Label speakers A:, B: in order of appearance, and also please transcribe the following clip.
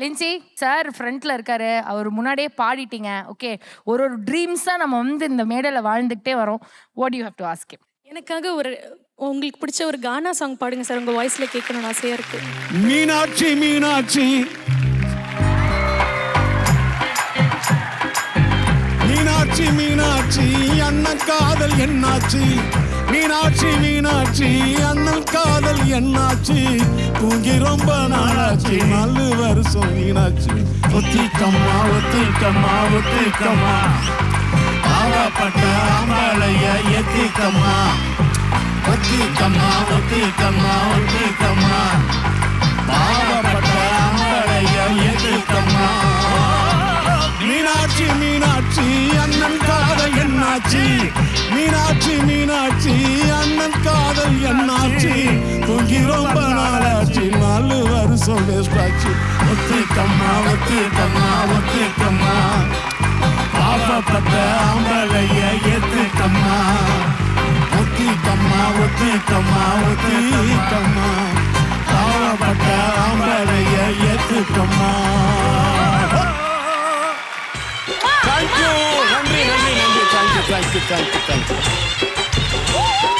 A: Lincy sir ஃப்ரண்ட்ல இருக்காரு, அவர் முன்னாடியே பாடிட்டீங்க. ஓகே, ஒரு ஒரு ட்ரீம்ஸா நம்ம வந்து இந்த மேடையில வாழ்ந்துகிட்டே வரோம். What you have to ask him?
B: எனக்காக ஒரு உங்களுக்கு பிடிச்ச ஒரு கானா சாங் பாடுங்க சார். உங்க வாய்ஸ்ல கேட்கணும்னு ஆசையா இருக்கு.
C: மீனாட்சி மீனாட்சி மீனாட்சி மீனாட்சி அண்ணன் காதல் என்னாச்சு? மீனாட்சி மீனாட்சி அண்ணன் காதல் என்னாச்சு? தூங்கி ரொம்ப நாளாச்சு, 4 வருஷம் மீனாட்சி. ஒத்திக்கம்மா ஒத்திக்கம்மா ஒத்திக்கம்மா, பாவப்பட்ட ஆம்பளைய ஏத்திக்கம்மா. ஒத்திக்கம்மா ஒத்திக்கம்மா ஒத்திக்கம்மா, பாவப்பட்ட ஆம்பளைய ஏத்திக்கம்மா. மீனாட்சி மீனாட்சி அண்ணன் காதல் என்னாச்சு? மீனாட்சி மீனாட்சி அண்ணன் காதல் என்னாச்சு? தூங்கி ரொம்ப நாளாச்சு, 4 வருஷம் வேஸ்டாச்சு. ஒத்திக்கம்மா ஒத்திக்கம்மா ஒத்திக்கம்மா, பாவப்பட்ட ஆம்பளைய ஏத்துக்கம்மா. ஒத்திக்கம்மா ஒத்திக்கம்மா ஒத்திக்கம்மா, பாவப்பட்ட ஆம்பளைய ஏத்துக்கம்மா. Thank you. நன்றி நன்றி நன்றி. Thank you.